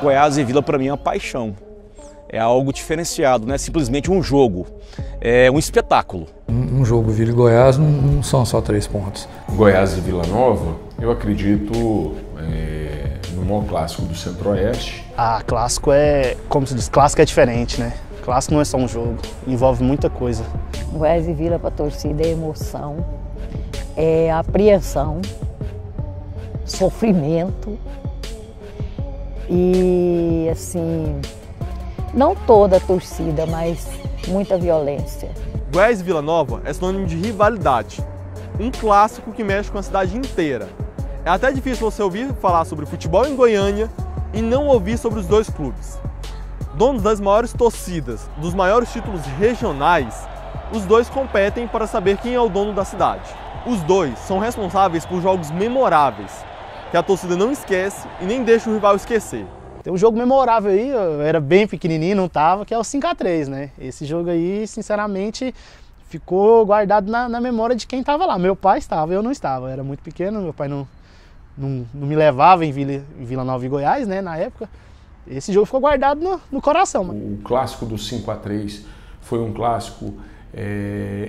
Goiás e Vila, para mim, é uma paixão. É algo diferenciado, não é simplesmente um jogo, é um espetáculo. Um jogo Vila e Goiás não são só 3 pontos. Goiás e Vila Nova, eu acredito no maior clássico do Centro-Oeste. Ah, clássico é, como se diz, clássico é diferente, né? Clássico não é só um jogo, envolve muita coisa. Goiás e Vila para a torcida é emoção, é apreensão, sofrimento e, assim, não toda a torcida, mas muita violência. Goiás e Vila Nova é sinônimo de rivalidade, um clássico que mexe com a cidade inteira. É até difícil você ouvir falar sobre futebol em Goiânia e não ouvir sobre os dois clubes. Donos das maiores torcidas, dos maiores títulos regionais, os dois competem para saber quem é o dono da cidade. Os dois são responsáveis por jogos memoráveis, que a torcida não esquece e nem deixa o rival esquecer. Tem um jogo memorável aí, eu era bem pequenininho, não tava, que é o 5-3, né? Esse jogo aí, sinceramente, ficou guardado na memória de quem estava lá. Meu pai estava, eu não estava, eu era muito pequeno, meu pai não me levava em Vila Nova e Goiás, né, na época. Esse jogo ficou guardado no coração. O clássico do 5-3 foi um clássico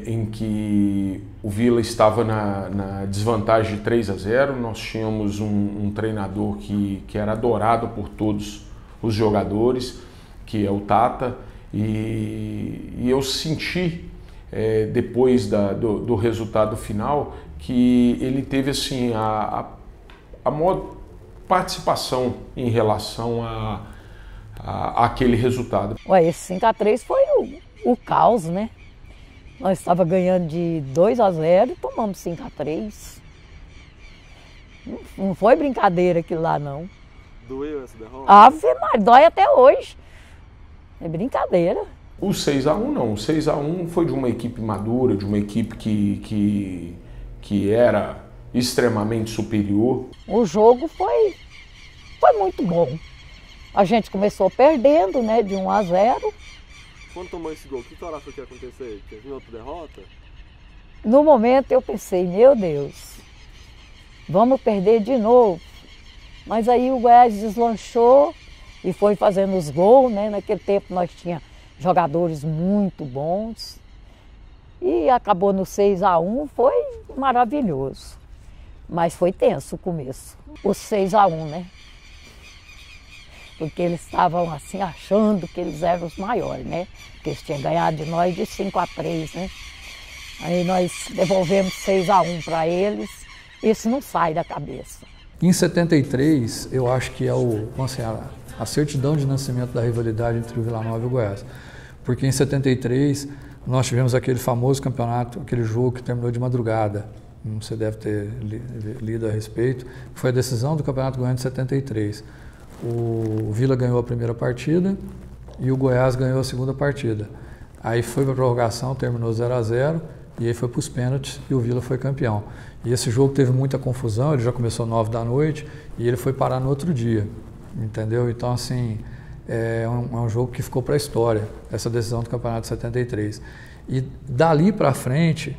em que o Vila estava na desvantagem de 3-0. Nós tínhamos um treinador que era adorado por todos os jogadores, que é o Tata, e eu senti, depois do resultado final, que ele teve assim, a maior participação em relação àquele resultado. Ué, esse 5-3 foi o caos, né? Nós estávamos ganhando de 2-0 e tomamos 5-3. Não foi brincadeira aquilo lá, não. Doeu essa derrota? Ave Maria, dói até hoje. É brincadeira. O 6-1 não. O 6-1 foi de uma equipe madura, de uma equipe que era extremamente superior. O jogo foi muito bom. A gente começou perdendo, né, de 1-0. Quando tomou esse gol, o que você achou que ia acontecer? Que vinha outra derrota? No momento eu pensei, meu Deus, vamos perder de novo. Mas aí o Goiás deslanchou e foi fazendo os gols, né? Naquele tempo nós tínhamos jogadores muito bons. E acabou no 6-1, foi maravilhoso. Mas foi tenso o começo, o 6-1, né? Porque eles estavam assim achando que eles eram os maiores, né? Porque eles tinham ganhado de nós de 5-3, né? Aí nós devolvemos 6-1 para eles, isso não sai da cabeça. Em 73, eu acho que é a certidão de nascimento da rivalidade entre o Vila Nova e o Goiás. Porque em 73 nós tivemos aquele famoso campeonato, aquele jogo que terminou de madrugada. Você deve ter lido a respeito. Foi a decisão do Campeonato Goiano de 73. O Vila ganhou a primeira partida e o Goiás ganhou a segunda partida. Aí foi para a prorrogação, terminou 0-0 e aí foi para os pênaltis e o Vila foi campeão. E esse jogo teve muita confusão, ele já começou 9 da noite e ele foi parar no outro dia, entendeu? Então, assim, é um jogo que ficou para a história, essa decisão do Campeonato de 73. E dali para frente,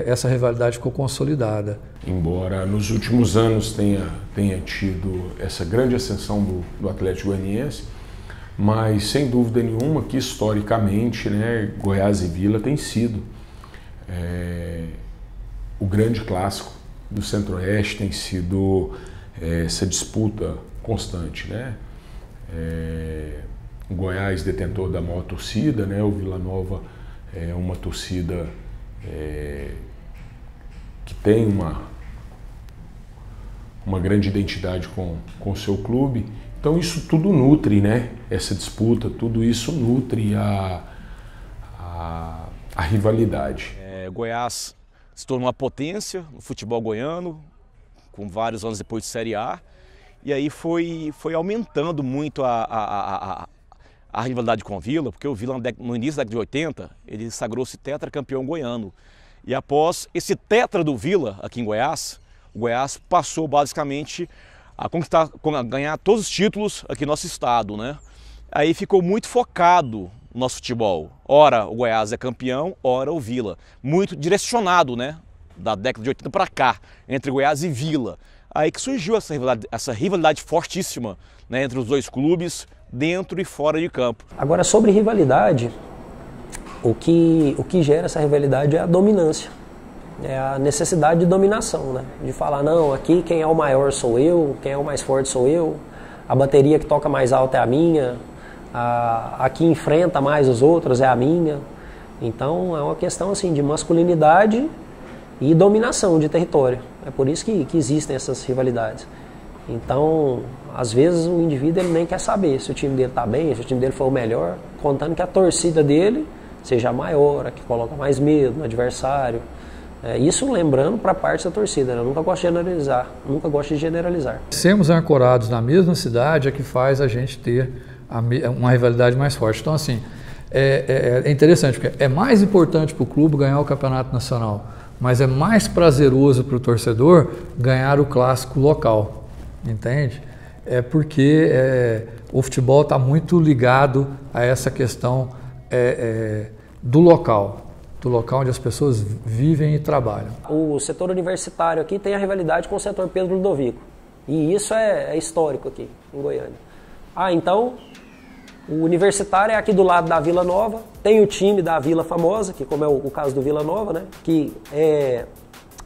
essa rivalidade ficou consolidada. Embora nos últimos anos tenha tido essa grande ascensão do Atlético Goianiense, mas sem dúvida nenhuma que historicamente, né, Goiás e Vila tem sido o grande clássico do Centro-Oeste, tem sido essa disputa constante, né? O Goiás detentor da maior torcida, né? O Vila Nova é uma torcida que tem uma grande identidade com o seu clube. Então isso tudo nutre, né? Essa disputa, tudo isso nutre a rivalidade. Goiás se tornou uma potência no futebol goiano, com vários anos depois de Série A, e aí foi aumentando muito a rivalidade com o Vila, porque o Vila no início da década de 80, ele sagrou-se tetracampeão goiano. E após esse tetra do Vila aqui em Goiás, o Goiás passou basicamente a ganhar todos os títulos aqui no nosso estado, né? Aí ficou muito focado no nosso futebol. Ora o Goiás é campeão, ora o Vila. Muito direcionado, né? Da década de 80 para cá, entre Goiás e Vila. Aí que surgiu essa rivalidade fortíssima, né, entre os dois clubes, dentro e fora de campo. Agora, sobre rivalidade, o que gera essa rivalidade é a dominância. É a necessidade de dominação, né? De falar, não, aqui quem é o maior sou eu, quem é o mais forte sou eu, a bateria que toca mais alto é a minha, a que enfrenta mais os outros é a minha. Então é uma questão assim, de masculinidade e dominação de território. É por isso que existem essas rivalidades. Então, às vezes o indivíduo ele nem quer saber se o time dele está bem, se o time dele for o melhor, contando que a torcida dele seja maior, a que coloca mais medo no adversário. Isso lembrando para a parte da torcida, né? Eu nunca gosto de generalizar, Sermos ancorados na mesma cidade é que faz a gente ter uma rivalidade mais forte. Então, assim, é interessante, porque é mais importante para o clube ganhar o campeonato nacional, mas é mais prazeroso para o torcedor ganhar o clássico local, entende? É porque o futebol está muito ligado a essa questão do local onde as pessoas vivem e trabalham. O setor universitário aqui tem a rivalidade com o setor Pedro Ludovico. E isso é histórico aqui em Goiânia. Então, o universitário é aqui do lado da Vila Nova, tem o time da Vila Famosa, que como é o caso do Vila Nova, né? Que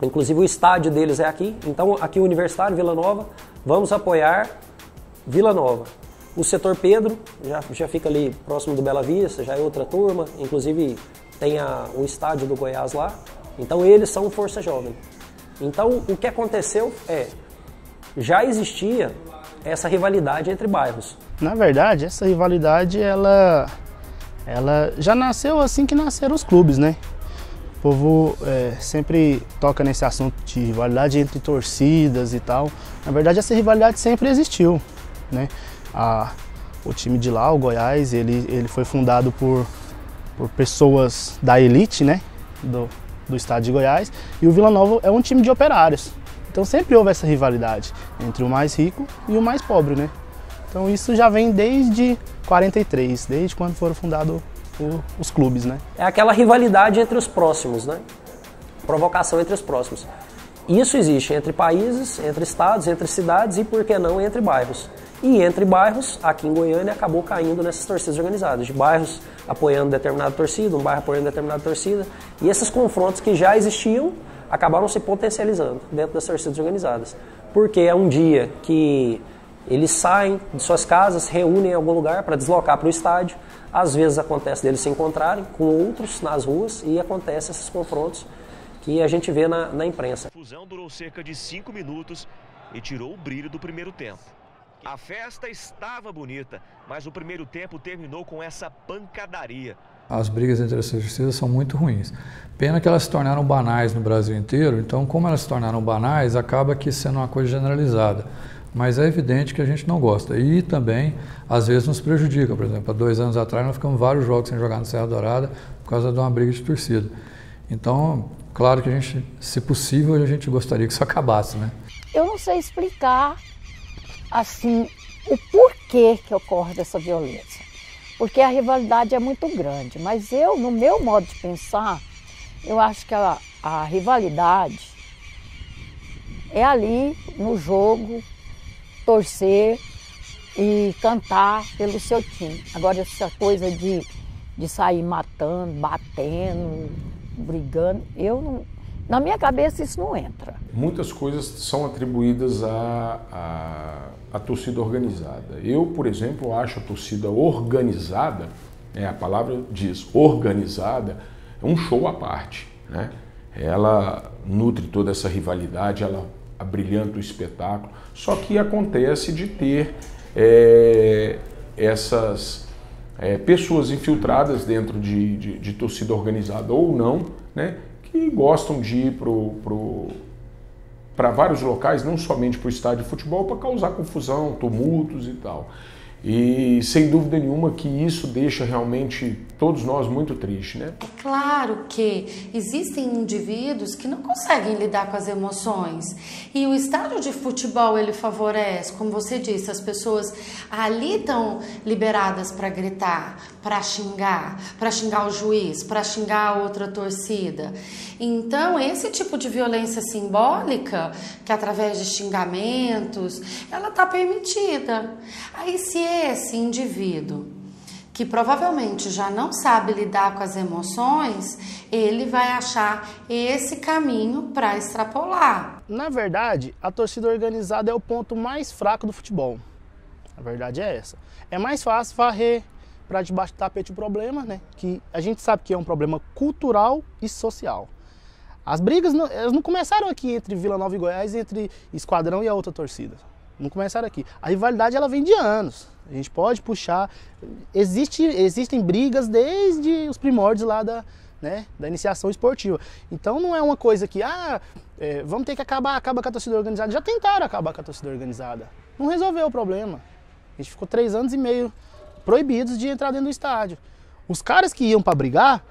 inclusive o estádio deles é aqui. Então, aqui o universitário, Vila Nova, vamos apoiar Vila Nova. O setor Pedro já fica ali próximo do Bela Vista, já é outra turma, inclusive tem o estádio do Goiás lá, então eles são Força Jovem. Então o que aconteceu já existia essa rivalidade entre bairros. Na verdade, essa rivalidade ela já nasceu assim que nasceram os clubes, né? O povo sempre toca nesse assunto de rivalidade entre torcidas e tal. Na verdade, essa rivalidade sempre existiu, né? O time de lá, o Goiás, ele foi fundado por pessoas da elite, né, do estado de Goiás, e o Vila Nova é um time de operários. Então sempre houve essa rivalidade entre o mais rico e o mais pobre, né? Então isso já vem desde 43, desde quando foram fundados os clubes, né? É aquela rivalidade entre os próximos, né? Provocação entre os próximos. Isso existe entre países, entre estados, entre cidades e, por que não, entre bairros. E entre bairros, aqui em Goiânia, acabou caindo nessas torcidas organizadas, de bairros apoiando determinada torcida, um bairro apoiando determinada torcida. E esses confrontos que já existiam acabaram se potencializando dentro das torcidas organizadas. Porque é um dia que eles saem de suas casas, se reúnem em algum lugar para deslocar para o estádio. Às vezes acontece deles se encontrarem com outros nas ruas e acontece esses confrontos que a gente vê na imprensa. A fusão durou cerca de 5 minutos e tirou o brilho do primeiro tempo. A festa estava bonita, mas o primeiro tempo terminou com essa pancadaria. As brigas entre essas torcidas são muito ruins. Pena que elas se tornaram banais no Brasil inteiro, então como elas se tornaram banais, acaba que sendo uma coisa generalizada. Mas é evidente que a gente não gosta. E também, às vezes, nos prejudica. Por exemplo, há 2 anos atrás nós ficamos vários jogos sem jogar no Serra Dourada por causa de uma briga de torcida. Então, claro que a gente, se possível, a gente gostaria que isso acabasse, né? Eu não sei explicar, assim, o porquê que ocorre dessa violência. Porque a rivalidade é muito grande. Mas eu, no meu modo de pensar, eu acho que a rivalidade é ali, no jogo, torcer e cantar pelo seu time. Agora, essa coisa de sair matando, batendo, brigando, eu não... Na minha cabeça isso não entra. Muitas coisas são atribuídas à torcida organizada. Eu, por exemplo, acho a torcida organizada, a palavra diz organizada, é um show à parte, né? Ela nutre toda essa rivalidade, ela abrilhanta o espetáculo, só que acontece de ter essas pessoas infiltradas dentro de torcida organizada ou não, né? Que gostam de ir para vários locais, não somente para o estádio de futebol, para causar confusão, tumultos e tal. E sem dúvida nenhuma que isso deixa realmente todos nós muito tristes, né? É claro que existem indivíduos que não conseguem lidar com as emoções. E o estádio de futebol, ele favorece, como você disse, as pessoas ali estão liberadas para gritar, para xingar o juiz, para xingar a outra torcida. Então, esse tipo de violência simbólica, que através de xingamentos, ela está permitida. Aí, se esse indivíduo, que provavelmente já não sabe lidar com as emoções, ele vai achar esse caminho para extrapolar. Na verdade, a torcida organizada é o ponto mais fraco do futebol. A verdade é essa. É mais fácil varrer para debaixo do tapete o problema, né? Que a gente sabe que é um problema cultural e social. As brigas elas não começaram aqui entre Vila Nova e Goiás, entre Esquadrão e a outra torcida. Não começaram aqui. A rivalidade ela vem de anos. A gente pode puxar. Existem brigas desde os primórdios lá da iniciação esportiva. Então não é uma coisa que, vamos ter que acabar com a torcida organizada. Já tentaram acabar com a torcida organizada. Não resolveu o problema. A gente ficou 3 anos e meio proibidos de entrar dentro do estádio. Os caras que iam para brigar,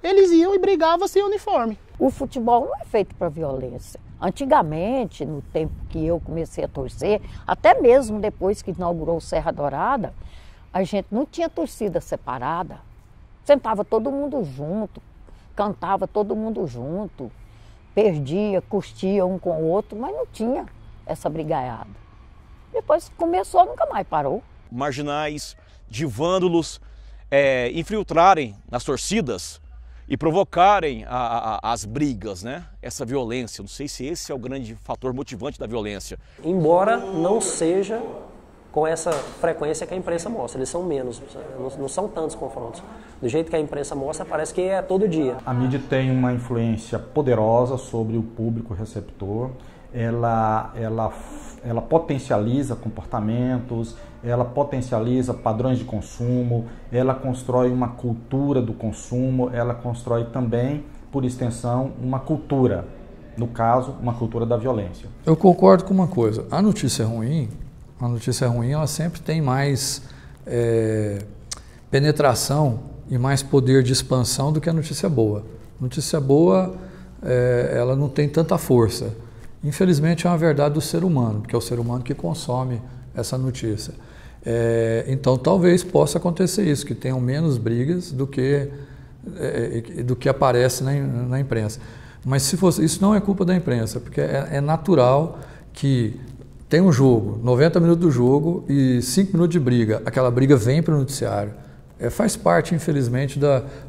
eles iam e brigavam sem uniforme. O futebol não é feito para violência. Antigamente, no tempo que eu comecei a torcer, até mesmo depois que inaugurou o Serra Dourada, a gente não tinha torcida separada. Sentava todo mundo junto, cantava todo mundo junto, perdia, curtia um com o outro, mas não tinha essa brigaiada. Depois começou, nunca mais parou. Marginais de vândalos infiltrarem nas torcidas e provocarem as brigas, né? Essa violência. Não sei se esse é o grande fator motivante da violência. Embora não seja com essa frequência que a imprensa mostra, eles são menos, não são tantos confrontos. Do jeito que a imprensa mostra, parece que é todo dia. A mídia tem uma influência poderosa sobre o público receptor. Ela potencializa comportamentos, ela potencializa padrões de consumo, ela constrói uma cultura do consumo, ela constrói também, por extensão, uma cultura, no caso, uma cultura da violência. Eu concordo com uma coisa, a notícia ruim ela sempre tem mais penetração e mais poder de expansão do que a notícia boa. Notícia boa, ela não tem tanta força. Infelizmente é uma verdade do ser humano, porque é o ser humano que consome essa notícia. Então talvez possa acontecer isso, que tenham menos brigas do que aparece na imprensa. Mas se fosse, isso não é culpa da imprensa, porque é natural que tem um jogo, 90 minutos do jogo e 5 minutos de briga, aquela briga vem para o noticiário. Faz parte, infelizmente,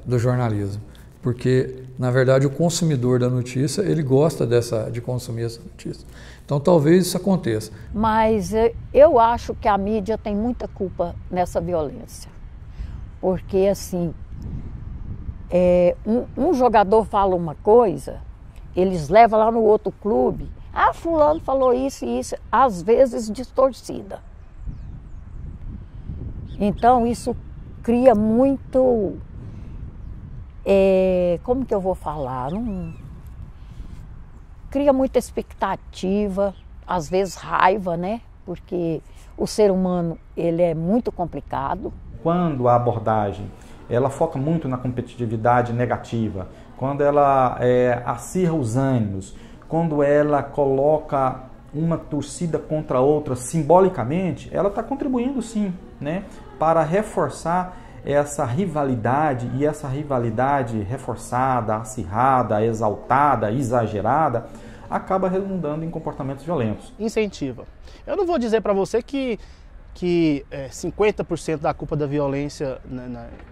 do jornalismo. Porque, na verdade, o consumidor da notícia, ele gosta de consumir essa notícia. Então, talvez isso aconteça. Mas eu acho que a mídia tem muita culpa nessa violência. Porque, assim, um jogador fala uma coisa, eles levam lá no outro clube, fulano falou isso e isso, às vezes distorcida. Então, isso cria muito... como que eu vou falar? Cria muita expectativa, às vezes raiva, né? Porque o ser humano, ele é muito complicado. Quando a abordagem, ela foca muito na competitividade negativa, quando ela acirra os ânimos, quando ela coloca uma torcida contra outra simbolicamente, ela está contribuindo sim, né? Para reforçar essa rivalidade, e essa rivalidade reforçada, acirrada, exaltada, exagerada, acaba redundando em comportamentos violentos. Incentiva. Eu não vou dizer para você que 50% da culpa da violência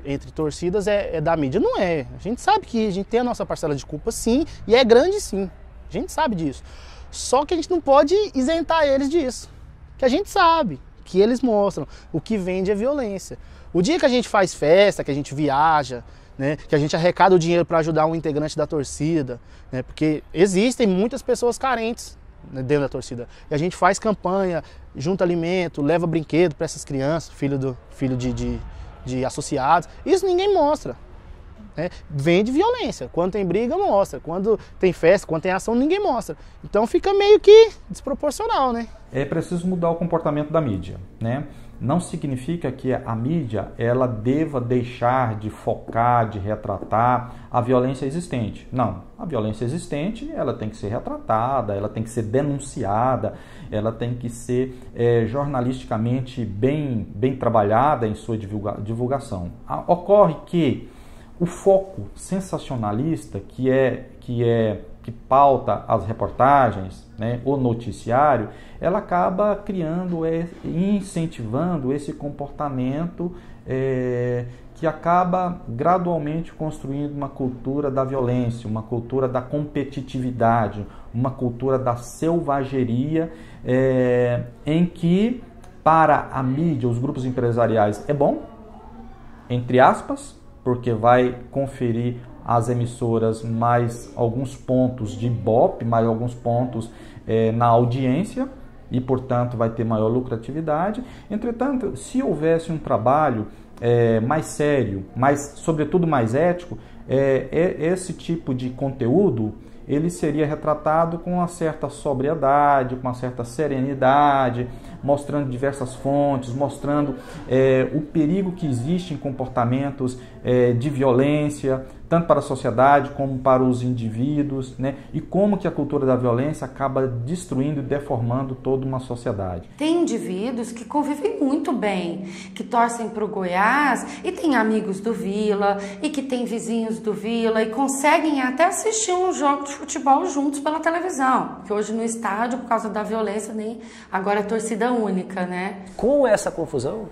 entre torcidas é da mídia. Não é. A gente sabe que a gente tem a nossa parcela de culpa sim, e é grande sim. A gente sabe disso. Só que a gente não pode isentar eles disso. Que a gente sabe, que eles mostram. O que vende é violência. O dia que a gente faz festa, que a gente viaja, né, que a gente arrecada o dinheiro para ajudar um integrante da torcida, né, porque existem muitas pessoas carentes, né, dentro da torcida. E a gente faz campanha, junta alimento, leva brinquedo para essas crianças, filho de associados. Isso ninguém mostra. Né? Vende violência. Quando tem briga, mostra. Quando tem festa, quando tem ação, ninguém mostra. Então fica meio que desproporcional, né? É preciso mudar o comportamento da mídia, né? Não significa que a mídia ela deva deixar de focar, de retratar a violência existente. Não, a violência existente ela tem que ser retratada, ela tem que ser denunciada, ela tem que ser jornalisticamente bem trabalhada em sua divulgação. Ocorre que o foco sensacionalista que que pauta as reportagens, né, o noticiário, ela acaba criando e incentivando esse comportamento que acaba gradualmente construindo uma cultura da violência, uma cultura da competitividade, uma cultura da selvageria, em que para a mídia, os grupos empresariais é bom, entre aspas, porque vai conferir às emissoras mais alguns pontos de ibope, mais alguns pontos na audiência e, portanto, vai ter maior lucratividade. Entretanto, se houvesse um trabalho mais sério, sobretudo mais ético, esse tipo de conteúdo ele seria retratado com uma certa sobriedade, com uma certa serenidade, mostrando diversas fontes, mostrando o perigo que existe em comportamentos de violência, tanto para a sociedade como para os indivíduos, né? E como que a cultura da violência acaba destruindo e deformando toda uma sociedade. Tem indivíduos que convivem muito bem, que torcem para o Goiás e tem amigos do Vila e que tem vizinhos do Vila e conseguem até assistir um jogo de futebol juntos pela televisão, que hoje no estádio, por causa da violência, nem agora é torcida única, né? Com essa confusão,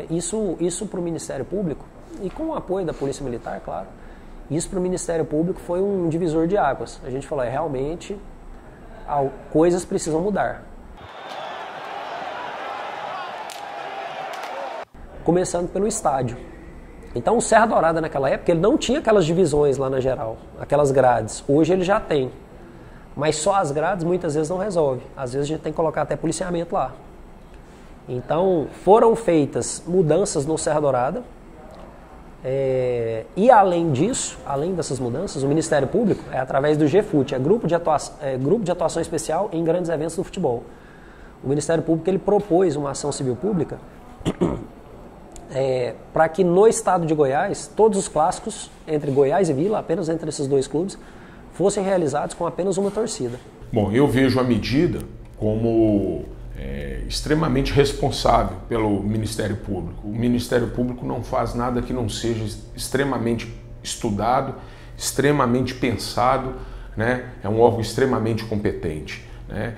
isso para o Ministério Público e com o apoio da Polícia Militar, claro, isso para o Ministério Público foi um divisor de águas. A gente falou, realmente, coisas precisam mudar. Começando pelo estádio. Então o Serra Dourada naquela época, ele não tinha aquelas divisões lá na geral, aquelas grades. Hoje ele já tem. Mas só as grades muitas vezes não resolve. Às vezes a gente tem que colocar até policiamento lá. Então foram feitas mudanças no Serra Dourada. E além disso, além dessas mudanças, o Ministério Público, através do GFUT, Grupo de Atuação Especial em Grandes Eventos do Futebol. O Ministério Público ele propôs uma ação civil pública para que no estado de Goiás, todos os clássicos entre Goiás e Vila, apenas entre esses dois clubes, fossem realizados com apenas uma torcida. Bom, eu vejo a medida como extremamente responsável pelo Ministério Público. O Ministério Público não faz nada que não seja extremamente estudado, extremamente pensado, né? É um órgão extremamente competente, né?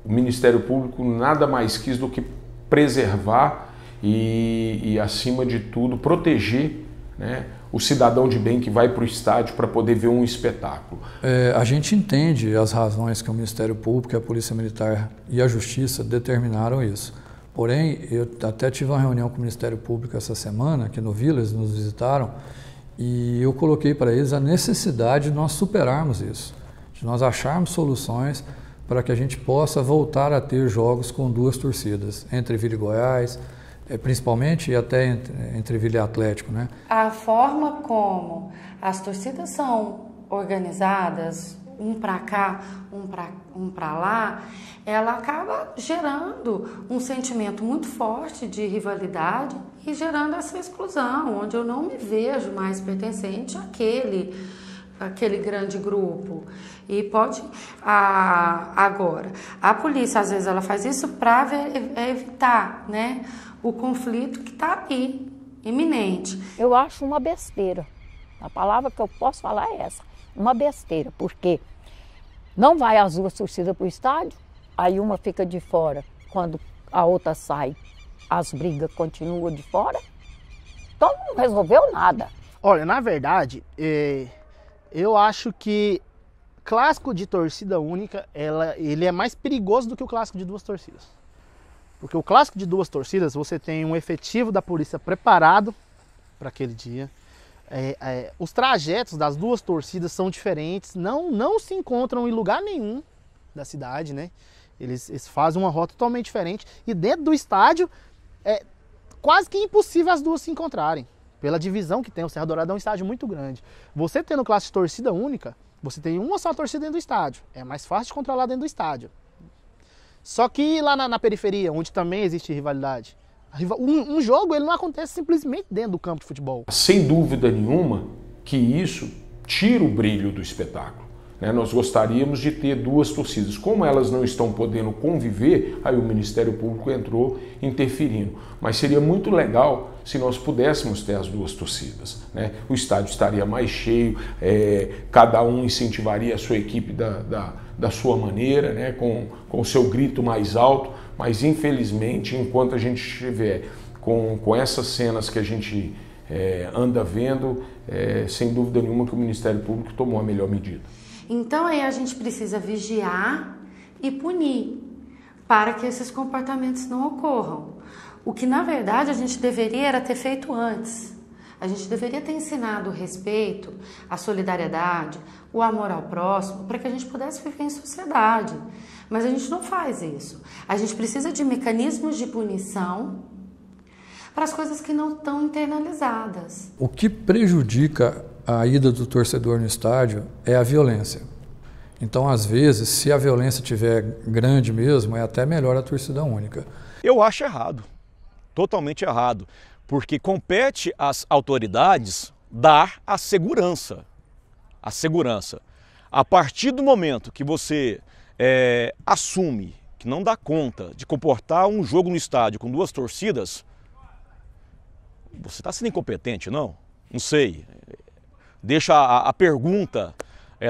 O Ministério Público nada mais quis do que preservar e acima de tudo, proteger, né, o cidadão de bem que vai para o estádio para poder ver um espetáculo. A gente entende as razões que o Ministério Público, a Polícia Militar e a Justiça determinaram isso. Porém, eu até tive uma reunião com o Ministério Público essa semana, aqui no Vila, eles nos visitaram, e eu coloquei para eles a necessidade de nós superarmos isso, de nós acharmos soluções para que a gente possa voltar a ter jogos com duas torcidas, entre Vila e Goiás, principalmente, e até entre Vila e Atlético, né? A forma como as torcidas são organizadas, um para cá, um para lá, ela acaba gerando um sentimento muito forte de rivalidade e gerando essa exclusão, onde eu não me vejo mais pertencente àquele grande grupo. E pode... agora, a polícia, às vezes, ela faz isso para evitar, né, o conflito que está aí, iminente. Eu acho uma besteira. A palavra que eu posso falar é essa. Uma besteira, porque não vai as duas torcidas para o estádio, aí uma fica de fora. Quando a outra sai, as brigas continuam de fora. Então não resolveu nada. Olha, na verdade, eu acho que clássico de torcida única, ele é mais perigoso do que o clássico de duas torcidas. Porque o clássico de duas torcidas, você tem um efetivo da polícia preparado para aquele dia. Os trajetos das duas torcidas são diferentes, não se encontram em lugar nenhum da cidade, né? Eles fazem uma rota totalmente diferente. E dentro do estádio, é quase que impossível as duas se encontrarem. Pela divisão que tem, o Serra Dourada é um estádio muito grande. Você tendo classe de torcida única, você tem uma só torcida dentro do estádio. É mais fácil de controlar dentro do estádio. Só que lá na periferia, onde também existe rivalidade, um jogo ele não acontece simplesmente dentro do campo de futebol. Sem dúvida nenhuma que isso tira o brilho do espetáculo. né? Nós gostaríamos de ter duas torcidas. Como elas não estão podendo conviver, aí o Ministério Público entrou interferindo. Mas seria muito legal se nós pudéssemos ter as duas torcidas, né? O estádio estaria mais cheio, cada um incentivaria a sua equipe da sua maneira, né? Com o seu grito mais alto, mas infelizmente, enquanto a gente estiver com essas cenas que a gente anda vendo, sem dúvida nenhuma que o Ministério Público tomou a melhor medida. Então aí a gente precisa vigiar e punir para que esses comportamentos não ocorram. O que na verdade a gente deveria era ter feito antes. A gente deveria ter ensinado o respeito, a solidariedade, o amor ao próximo, para que a gente pudesse viver em sociedade. Mas a gente não faz isso. A gente precisa de mecanismos de punição para as coisas que não estão internalizadas. O que prejudica a ida do torcedor no estádio é a violência. Então, às vezes, se a violência estiver grande mesmo, é até melhor a torcida única. Eu acho errado, totalmente errado, porque compete às autoridades dar a segurança. A segurança. A partir do momento que você assume que não dá conta de comportar um jogo no estádio com duas torcidas, você está sendo incompetente, não? Não sei. Deixa a pergunta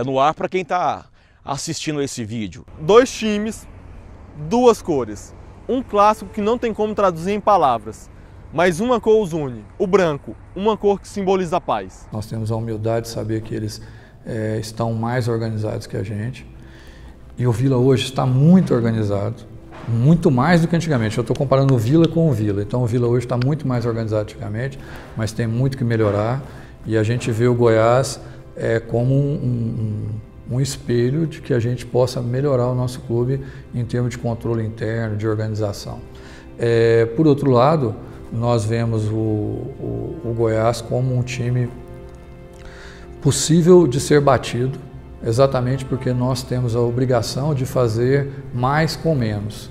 no ar para quem está assistindo esse vídeo. Dois times, duas cores. Um clássico que não tem como traduzir em palavras, mas uma cor os une. O branco, uma cor que simboliza a paz. Nós temos a humildade de saber que eles estão mais organizados que a gente. E o Vila hoje está muito organizado, muito mais do que antigamente. Eu estou comparando o Vila com o Vila. Então o Vila hoje está muito mais organizado que antigamente, mas tem muito que melhorar. E a gente vê o Goiás como um espelho de que a gente possa melhorar o nosso clube em termos de controle interno, de organização. Por outro lado, nós vemos o Goiás como um time possível de ser batido, exatamente porque nós temos a obrigação de fazer mais com menos.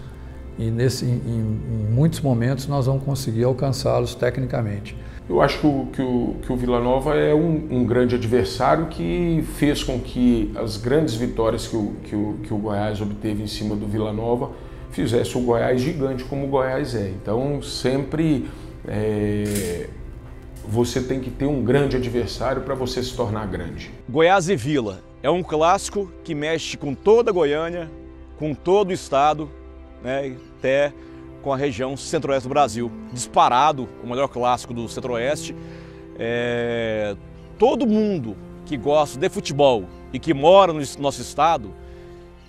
E em muitos momentos nós vamos conseguir alcançá-los tecnicamente. Eu acho que o Vila Nova é um grande adversário que fez com que as grandes vitórias que o Goiás obteve em cima do Vila Nova fizesse o Goiás gigante como o Goiás é. Então sempre você tem que ter um grande adversário para você se tornar grande. Goiás e Vila é um clássico que mexe com toda a Goiânia, com todo o estado, né, até com a região centro-oeste do Brasil. Disparado, o melhor clássico do centro-oeste. Todo mundo que gosta de futebol e que mora no nosso estado,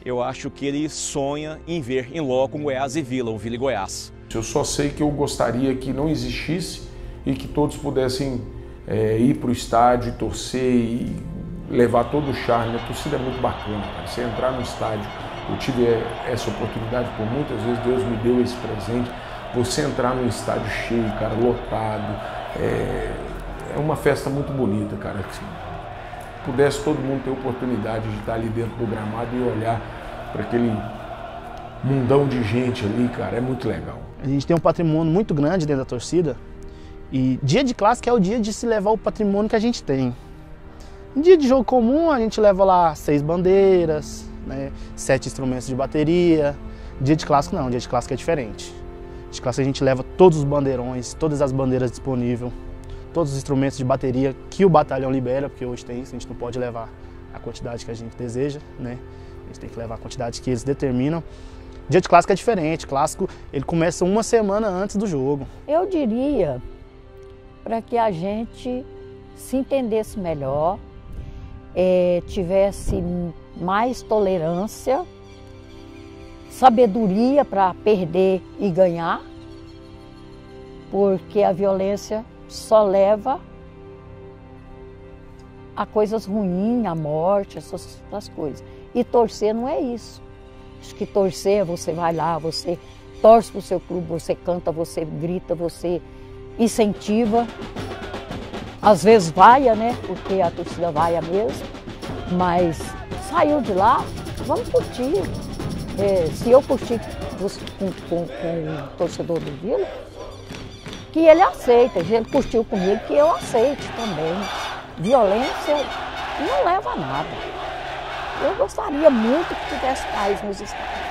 eu acho que ele sonha em ver em loco um Goiás e Vila, um Vila e Goiás. Eu só sei que eu gostaria que não existisse e que todos pudessem ir para o estádio, torcer e levar todo o charme. A torcida é muito bacana, cara. Você entrar no estádio, eu tive essa oportunidade por muitas vezes, Deus me deu esse presente. Você entrar num estádio cheio, cara, lotado, é uma festa muito bonita, cara. Se pudesse todo mundo ter a oportunidade de estar ali dentro do gramado e olhar para aquele mundão de gente ali, cara, é muito legal. A gente tem um patrimônio muito grande dentro da torcida e dia de clássico é o dia de se levar o patrimônio que a gente tem. Em dia de jogo comum a gente leva lá 6 bandeiras, né, 7 instrumentos de bateria. Dia de clássico não, dia de clássico é diferente. Dia de clássico a gente leva todos os bandeirões, todas as bandeiras disponíveis, todos os instrumentos de bateria que o batalhão libera, porque hoje tem isso, a gente não pode levar a quantidade que a gente deseja, né? A gente tem que levar a quantidade que eles determinam. Dia de clássico é diferente, clássico ele começa uma semana antes do jogo. Eu diria para que a gente se entendesse melhor, tivesse mais tolerância, sabedoria para perder e ganhar, porque a violência só leva a coisas ruins, a morte, essas coisas. E torcer não é isso. Acho que torcer, você vai lá, você torce para o seu clube, você canta, você grita, você incentiva. Às vezes vaia, né? Porque a torcida vaia mesmo. Mas saiu de lá, vamos curtir. Se eu curtir com o torcedor do Vila, que ele aceita. Se ele curtiu comigo, que eu aceite também. Violência não leva a nada. Eu gostaria muito que tivesse paz nos estádios.